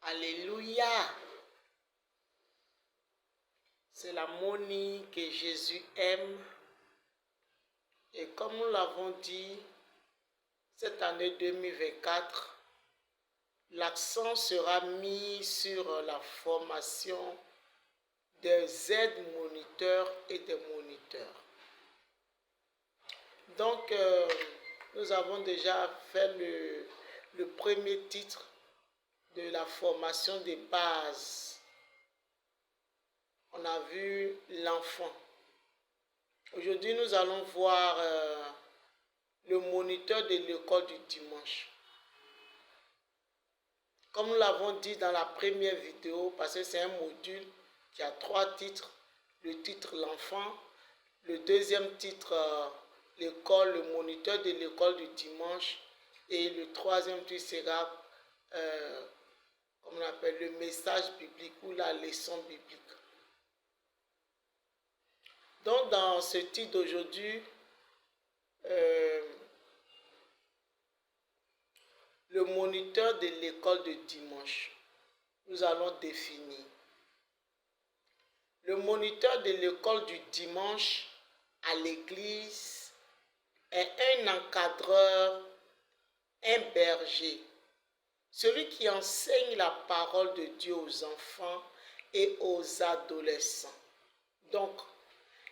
Alléluia. C'est l'harmonie que Jésus aime. Et comme nous l'avons dit, cette année 2024, l'accent sera mis sur la formation des aides-moniteurs et des moniteurs. Donc, nous avons déjà fait le premier titre de la formation des bases. On a vu l'enfant. Aujourd'hui, nous allons voir le moniteur de l'école du dimanche. Comme nous l'avons dit dans la première vidéo, parce que c'est un module qui a 3 titres. Le titre l'enfant, le deuxième titre l'école, le moniteur de l'école du dimanche, et le troisième titre sera comme on appelle le message biblique ou la leçon biblique. Donc dans ce titre d'aujourd'hui, le moniteur de l'école de dimanche, nous allons définir. Le moniteur de l'école du dimanche à l'église est un encadreur, un berger, celui qui enseigne la parole de Dieu aux enfants et aux adolescents. Donc,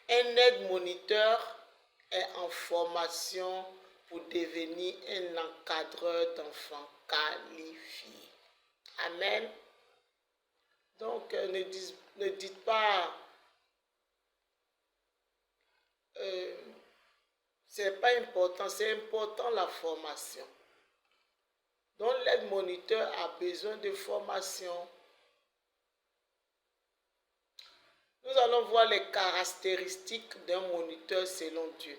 un aide-moniteur est en formation pour devenir un encadreur d'enfants qualifié. Amen. Donc, ne dites pas, c'est pas important, c'est important la formation. Donc, l'aide-moniteur a besoin de formation. Nous allons voir les caractéristiques d'un moniteur selon Dieu.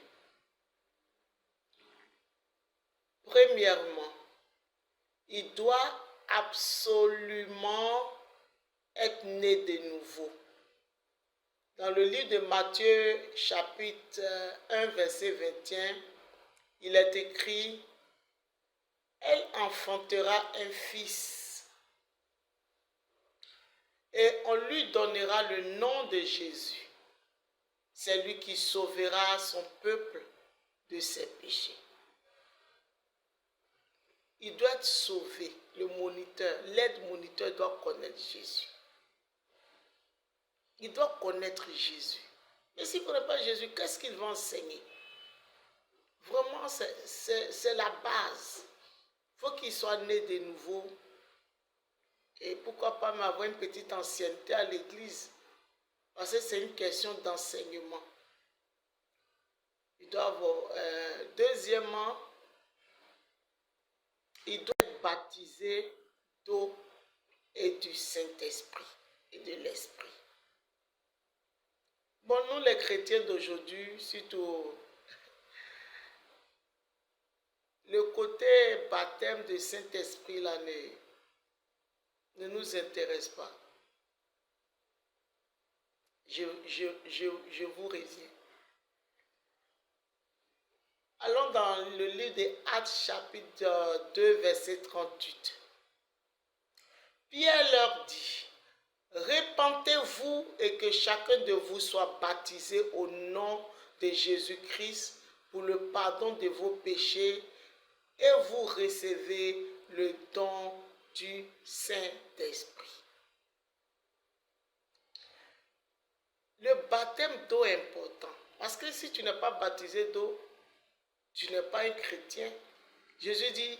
Premièrement, il doit absolument être né de nouveau. Dans le livre de Matthieu, chapitre 1, verset 21, il est écrit « Elle enfantera un fils et on lui donnera le nom de Jésus. C'est lui qui sauvera son peuple de ses péchés. » Il doit être sauvé, le moniteur, l'aide-moniteur doit connaître Jésus. Il doit connaître Jésus. Mais s'il ne connaît pas Jésus, qu'est-ce qu'il va enseigner? Vraiment, c'est la base. Il faut qu'il soit né de nouveau. Et pourquoi pas m'avoir une petite ancienneté à l'église? Parce que c'est une question d'enseignement. Il doit avoir, deuxièmement, il doit être baptisé d'eau et du Saint-Esprit et de l'Esprit. Bon, nous les chrétiens d'aujourd'hui, surtout le côté baptême de Saint-Esprit là ne nous intéresse pas. Je vous résume. Allons dans le livre des Actes chapitre 2 verset 38. Pierre leur dit, répentez-vous et que chacun de vous soit baptisé au nom de Jésus-Christ pour le pardon de vos péchés et vous recevez le don du Saint-Esprit. Le baptême d'eau est important parce que si tu n'es pas baptisé d'eau, tu n'es pas un chrétien. Jésus dit,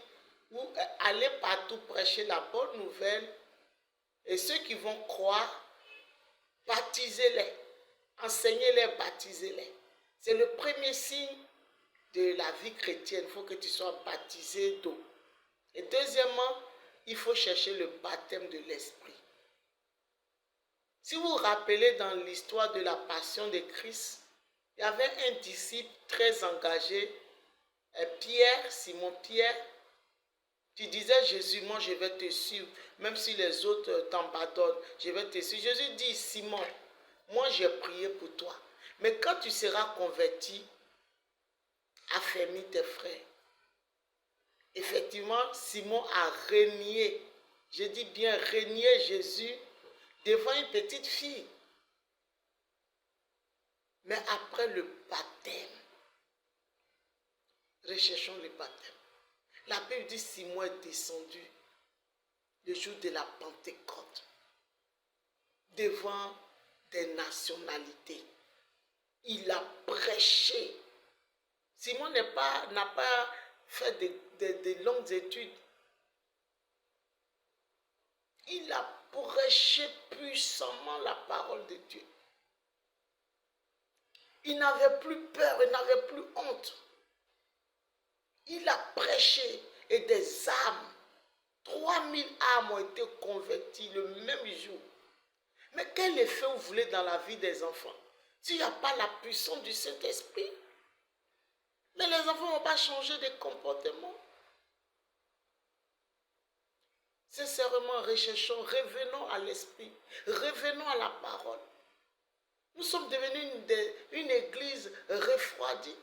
vous allez partout prêcher la bonne nouvelle et ceux qui vont croire, baptisez-les, enseignez-les, baptisez-les. C'est le premier signe de la vie chrétienne. Il faut que tu sois baptisé d'eau. Et deuxièmement, il faut chercher le baptême de l'Esprit. Si vous vous rappelez dans l'histoire de la passion de Christ, il y avait un disciple très engagé, Pierre, Simon Pierre. Tu disais, Jésus, moi je vais te suivre, même si les autres t'abandonnent, je vais te suivre. Jésus dit, Simon, moi j'ai prié pour toi, mais quand tu seras converti, affermis tes frères. Effectivement, Simon a renié je dis bien renier Jésus devant une petite fille. Mais après le baptême, recherchons le baptême. La Bible dit Simon est descendu le jour de la Pentecôte devant des nationalités. Il a prêché. Simon n'a pas fait de longues études. Il a prêché puissamment la parole de Dieu. Il n'avait plus peur, il n'avait plus honte. Il a prêché et des âmes, 3000 âmes ont été converties le même jour. Mais quel effet vous voulez dans la vie des enfants s'il n'y a pas la puissance du Saint-Esprit? Mais les enfants ne vont pas changer de comportement. Sincèrement, recherchons, revenons à l'esprit, revenons à la parole. Nous sommes devenus une église refroidie.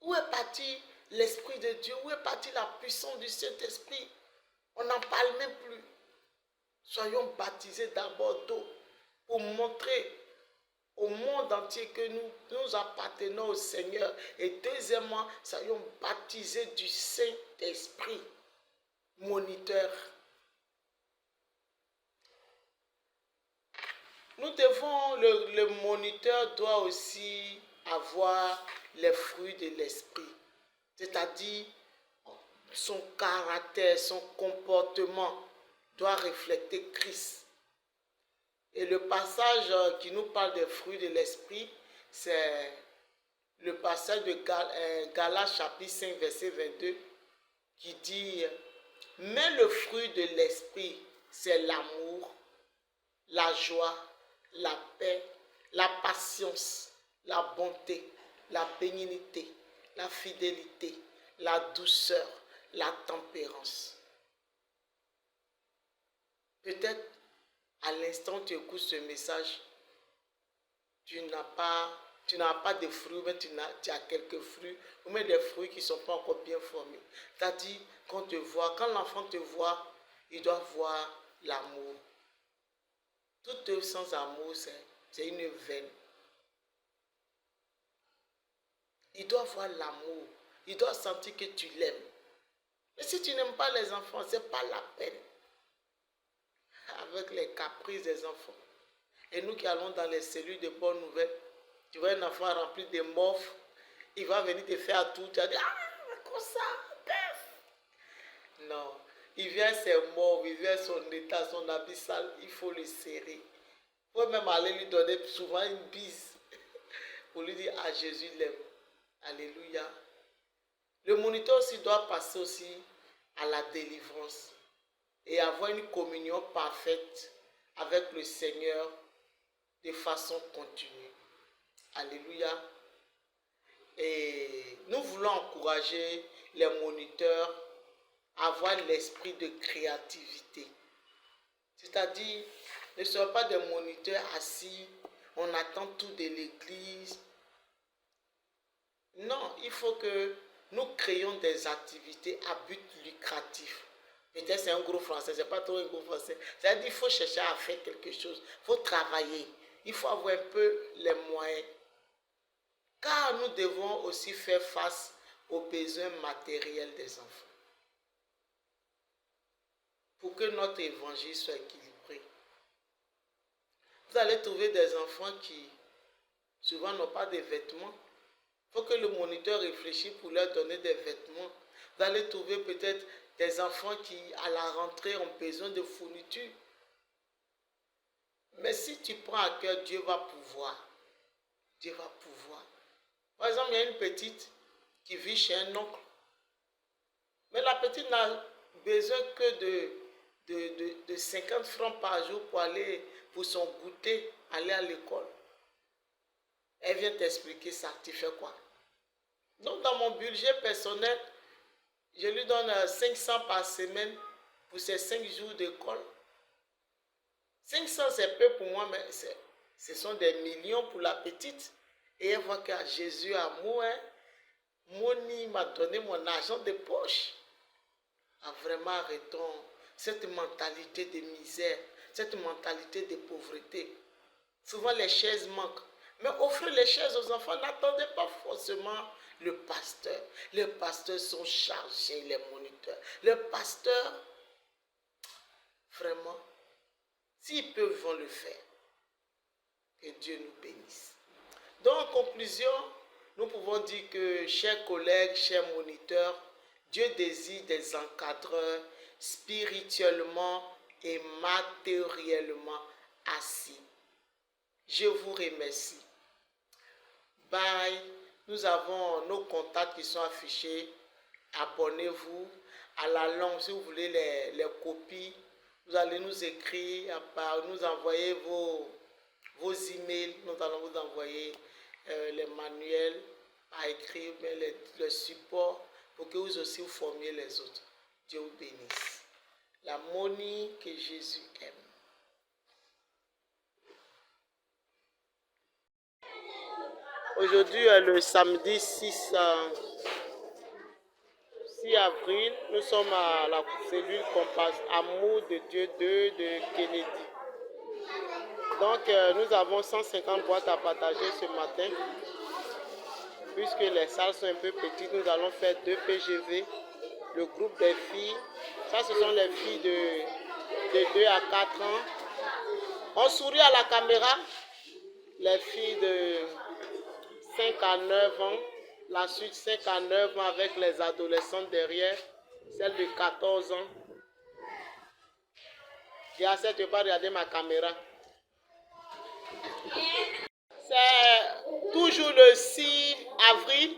Où est parti l'Esprit de Dieu? Où est partie la puissance du Saint-Esprit? On n'en parle même plus. Soyons baptisés d'abord d'eau pour montrer au monde entier que nous appartenons au Seigneur. Et deuxièmement, soyons baptisés du Saint-Esprit, moniteur. Nous devons, le moniteur doit aussi avoir les fruits de l'esprit, c'est-à-dire son caractère, son comportement doit refléter Christ. Et le passage qui nous parle des fruits de l'esprit, c'est le passage de Galates chapitre 5 verset 22 qui dit « Mais le fruit de l'esprit, c'est l'amour, la joie, la paix, la patience, la bonté, la bénignité, la fidélité, la douceur, la tempérance. » Peut-être à l'instant où tu écoutes ce message, tu n'as pas de fruits, mais tu as quelques fruits, ou même des fruits qui ne sont pas encore bien formés. C'est-à-dire, quand l'enfant te voit, il doit voir l'amour. Toute œuvre sans amour, c'est une veine. Il doit voir l'amour. Il doit sentir que tu l'aimes. Mais si tu n'aimes pas les enfants, ce n'est pas la peine. Avec les caprices des enfants. Et nous qui allons dans les cellules de bonnes nouvelles, tu vois un enfant rempli de morphes, il va venir te faire tout, tu vas dire, ah, comme ça, bœuf. Non, il vient ses morts, il vient son état, son habit sale, il faut le serrer. Il faut même aller lui donner souvent une bise pour lui dire, ah, Jésus l'aime. Alléluia. Le moniteur aussi doit passer aussi à la délivrance et avoir une communion parfaite avec le Seigneur de façon continue. Alléluia. Et nous voulons encourager les moniteurs à avoir l'esprit de créativité. C'est-à-dire, ne soyez pas des moniteurs assis, on attend tout de l'église. Non, il faut que nous créions des activités à but lucratif. Peut-être c'est un gros français, c'est pas trop un gros français. C'est-à-dire qu'il faut chercher à faire quelque chose, il faut travailler, il faut avoir un peu les moyens. Car nous devons aussi faire face aux besoins matériels des enfants. Pour que notre évangile soit équilibré. Vous allez trouver des enfants qui souvent n'ont pas de vêtements. Il faut que le moniteur réfléchisse pour leur donner des vêtements. Vous allez trouver peut-être des enfants qui, à la rentrée, ont besoin de fournitures. Mais si tu prends à cœur, Dieu va pouvoir. Dieu va pouvoir. Par exemple, il y a une petite qui vit chez un oncle. Mais la petite n'a besoin que de 50 francs par jour pour aller pour son goûter, aller à l'école. Elle vient t'expliquer ça, tu fais quoi? Donc dans mon budget personnel, je lui donne 500 par semaine pour ses 5 jours d'école. 500 c'est peu pour moi, mais ce sont des millions pour la petite. Et elle voit que Jésus a amour, Moni m'a donné mon argent de poche. vraiment arrêtons cette mentalité de misère, cette mentalité de pauvreté. Souvent les chaises manquent. Mais offrir les chaises aux enfants, n'attendez pas forcément le pasteur. Les pasteurs sont chargés, les moniteurs. Les pasteurs, vraiment, s'ils peuvent, vont le faire. Que Dieu nous bénisse. Donc, en conclusion, nous pouvons dire que, chers collègues, chers moniteurs, Dieu désire des encadreurs spirituellement et matériellement assis. Je vous remercie. Bye. Nous avons nos contacts qui sont affichés. Abonnez-vous à la langue. Si vous voulez les copies, vous allez nous écrire, nous envoyer vos emails. Nous allons vous envoyer les manuels à écrire, mais le support pour que vous aussi vous formiez les autres. Dieu vous bénisse. La Moni que Jésus aime. Aujourd'hui est le samedi 6 avril. Nous sommes à la cellule Compass Amour de Dieu 2 de Kennedy. Donc nous avons 150 boîtes à partager ce matin. Puisque les salles sont un peu petites, nous allons faire 2 PGV. Le groupe des filles, ça ce sont les filles de 2 à 4 ans. On sourit à la caméra. Les filles de 5 à 9 ans. La suite 5 à 9 ans avec les adolescentes derrière. Celle de 14 ans. J'ai assez de ne pas regarder ma caméra. C'est toujours le 6 avril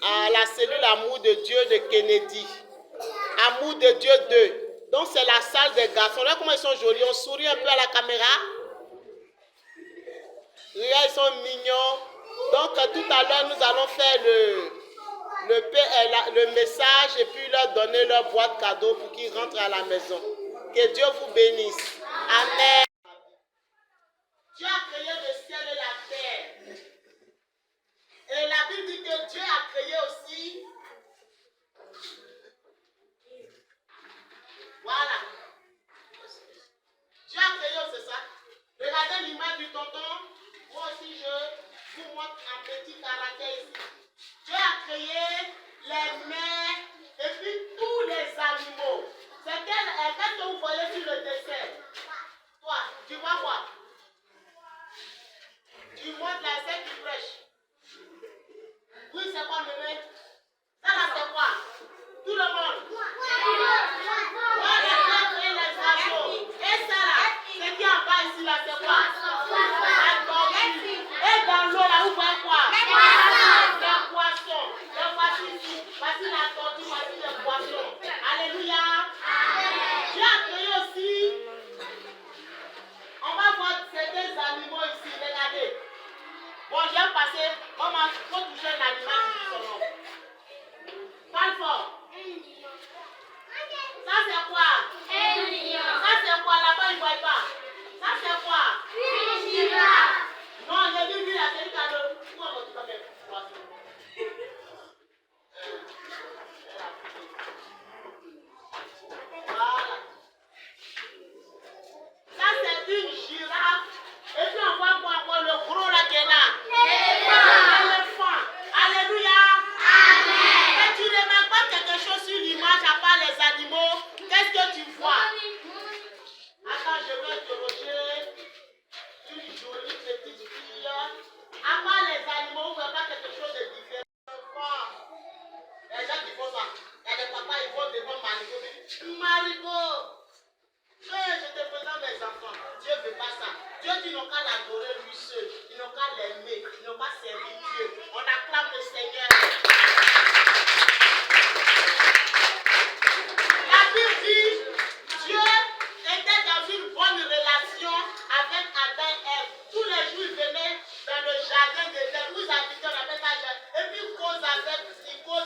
à la cellule Amour de Dieu de Kennedy. Amour de Dieu 2. Donc c'est la salle des garçons. Là comment ils sont jolis. On sourit un peu à la caméra. Regarde, ils sont mignons. Donc tout à l'heure nous allons faire le message et puis leur donner leur boîte cadeau pour qu'ils rentrent à la maison. Que Dieu vous bénisse. Amen. Dieu a créé le ciel et la terre. Et la Bible dit que Dieu a créé aussi. Voilà. Dieu a créé, c'est ça. Regardez l'image du tonton. Moi aussi, je vous montre un petit caractère ici. Dieu a créé les mers et puis tous les animaux. Qu'est-ce que vous voyez sur le dessin? Toi, tu vois quoi? Tu montres la scène qui prêche. Oui, c'est quoi, bébé? Ça là, c'est quoi? Tout le monde. Voilà, Dieu a créé les oiseaux. Et ça là, ce qui est en bas ici là, c'est quoi? La tortue. Et dans l'eau là, vous voyez quoi? Les poissons. Donc voici ici. Voici la tortue, voici les poissons. Alléluia. Dieu a créé aussi. On va voir certains animaux ici. Regardez. Bon, j'ai passé. Il faut toucher un animal qui dit son nom. Parle fort. Ça c'est quoi? Ça c'est quoi? Là-bas, il ne voit pas. Ça c'est quoi? Une girafe. Non, j'ai dit lui, là, c'est une cadeau. Pourquoi on ne dit pas même poisson? Voilà. Ça c'est une girafe. Et puis on voit quoi encore? Le gros là qui est là. L'éléphant. Alléluia. Amen. Et tu ne remarques pas quelque chose sur l'image à part les animaux? Qu'est-ce que tu vois? Attends, je vais interroger une jolie petite fille. À part les animaux, vous ne voyez pas quelque chose de différent? Les gens qui font ça, il y a des papas, ils vont devant Marigot. Marigot, je te présente mes enfants. Dieu ne veut pas ça. Dieu dit qu'ils n'ont qu'à l'adorer lui seul. Ils n'ont qu'à l'aimer. Ils n'ont qu'à servir Dieu. On acclame le Seigneur. La Bible dit, Dieu était dans une bonne relation avec Adam et Ève. Tous les jours, il venait dans le jardin d'Éden où ils habitaient, on appelle ça jardin. Et puis il cause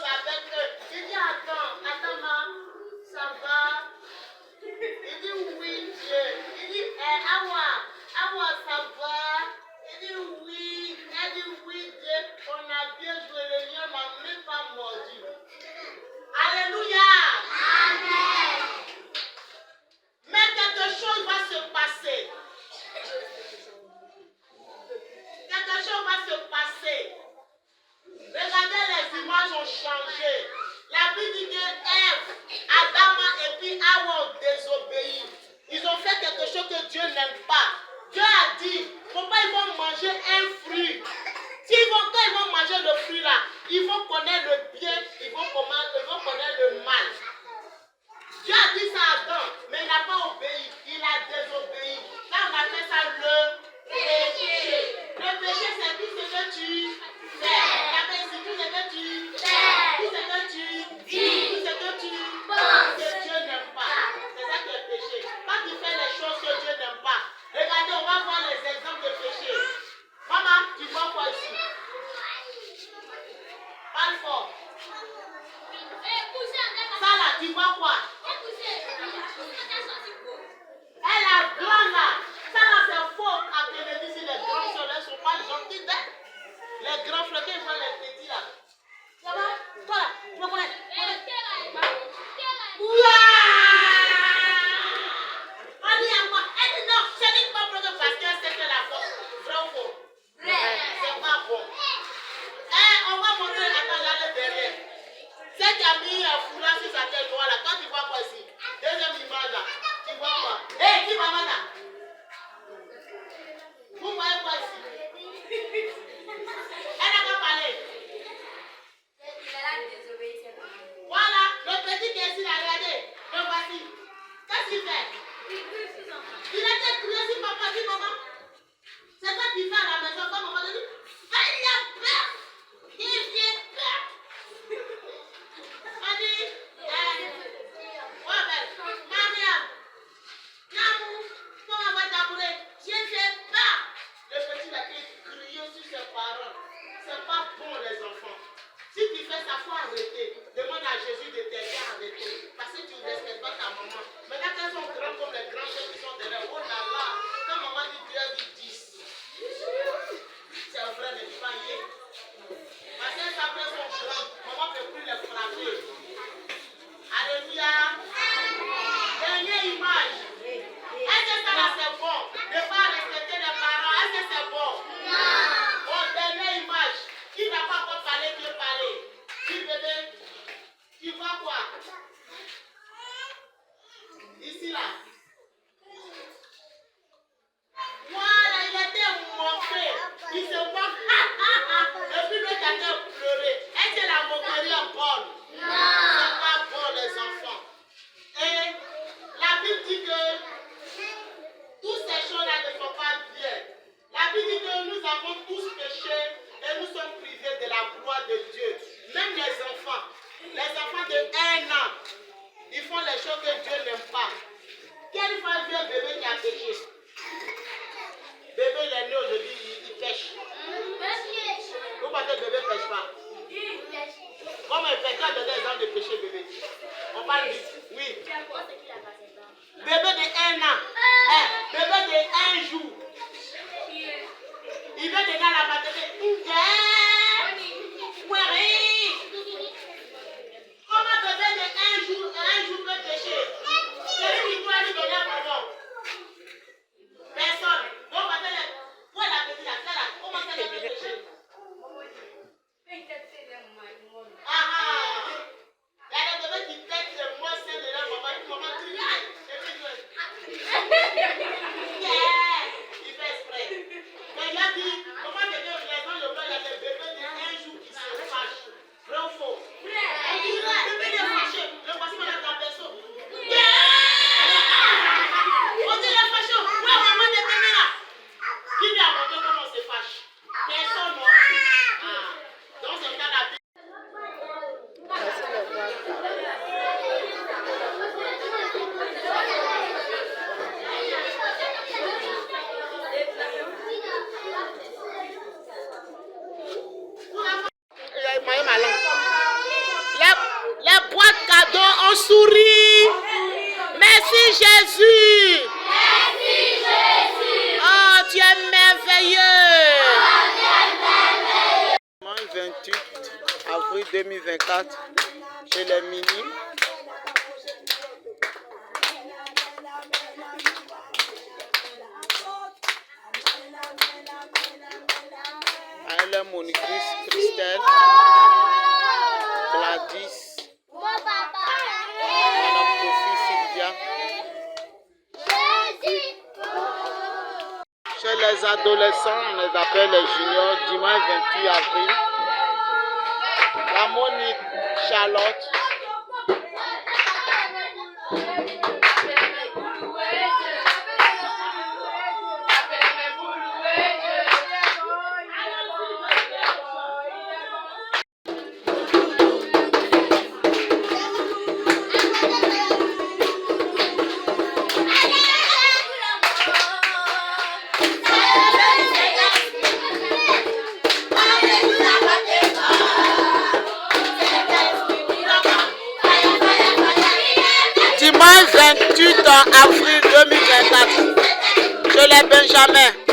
avec eux. Il dit, attends, ça va? Il dit, oui, Dieu. Il dit, Awa, ça va? Il dit, oui. Elle dit, oui, Dieu. On a bien joué, le lion m'a même pas mal. Dieu a dit ça à Adam, mais il n'a pas obéi, il a désobéi. Là, on appelle ça le péché. Le péché, c'est tout ce que tu fais. Regardez ici, tout ce que tu fais, tout ce que tu dis, tout ce que tu penses que Dieu n'aime pas. C'est ça qui est péché. Quand tu fais les choses que Dieu n'aime pas, regardez, on va voir les exemples de péché. Maman, tu vois quoi ici? Parle fort. Ça là, tu vois quoi? Elle a blanc là. Ça là, c'est faux. Après, les ici, les grands soleils ne sont pas gentils. Les grands floqués, ils voient les petits là. Ça va? Toi là, tu me connais? On dit à moi, elle dit non, ce n'est pas bloqué parce qu'elle sait que la force. Vrai ou faux? C'est pas bon. On va montrer, attends, là, le derrière. C'est qui a mis un foulard sur sa tête noire là. Quand tu vois quoi ici? Deuxième image là. Tu vois quoi? Hé, qui va là? Vous voyez quoi ici? Elle n'a pas parlé. Voilà, le petit qui est ici là, regardez. Le voici. Qu'est-ce qu'il fait? Il a été crié sur papa, dit maman. C'est ça qu'il fait à la maison quand maman dit. Il a peur. Il vient peur. On dit, Mariam, comment va t'appeler? J'ai fait peur. Le petit a été crié sur ses parents. C'est pas bon les enfants. Si tu fais ça, il faut arrêter. Demande à Jésus de t'aider à arrêter. Parce que tu ne respectes pas ta maman. Maintenant qu'elles sont grandes comme les grands qui sont derrière. Oh là là. Quand maman dit Dieu dit 10. C'est un vrai n'est pas hier. Parce que ça fait son grand. Maman ne peut plus les frapper. Alléluia. Dernière image. Est-ce que ça là c'est bon? Ne pas respecter les parents. Est-ce que c'est bon? Non. Bon, dernière image. Qui n'a pas encore parlé, Dieu parler? Qui bébé? Tu vois quoi? Ici là. Voilà, il était moqué. Il se moque. Et puis le tata pleurait. Est-ce que la moquerie est bonne? Non. C'est pas bon les enfants. Et la Bible dit que toutes ces choses-là ne sont pas bien. La Bible dit que nous avons tous péché et nous sommes privés de la gloire de Dieu. Même les enfants de 1 an, ils font les choses que Dieu n'aime pas. Quelle fois vient un bébé qui a péché? Bébé il est né aujourd'hui, il pêche. Vous pensez que le bébé ne pêche pas? Comment il pêche? Quand on donne des exemples de péché, bébé? On parle vite. Oui. Bébé de 1 an. Bébé de 1 jour. Il veut donner à la maternité. Comment bébé de 1 jour peut pécher? Celui qui doit lui donner un maman. Personne. Donc, où est la petite là? Comment ça peut pécher? Il y a des bébés qui pètent le mot saint de leur maman. Maman crie. Il fait exprès. Mais il a dit, comment les gens, il y a des bébés de 1 jour qui se fâchent. Vrai ou faux? Vrai. On dit, le bébé est fâché. Le voici dans la personne. On dit, le fâché. Ouais, maman de bébé là. Qui lui a montré comment on se fâche? Personne, non. Donc, c'est dans la Bible. Les boîtes cadeaux ont souri. Merci Jésus. Merci Jésus. Oh, tu es merveilleux. 28 avril 2024 chez les minimes. Elle est monitrice Christelle, Gladys, Madame Kofi, Sylvia. Chez les adolescents, on les appelle les juniors, dimanche 28 avril. La Monique, Charlotte, Dimanche 28 avril 2024, chez les Benjamins.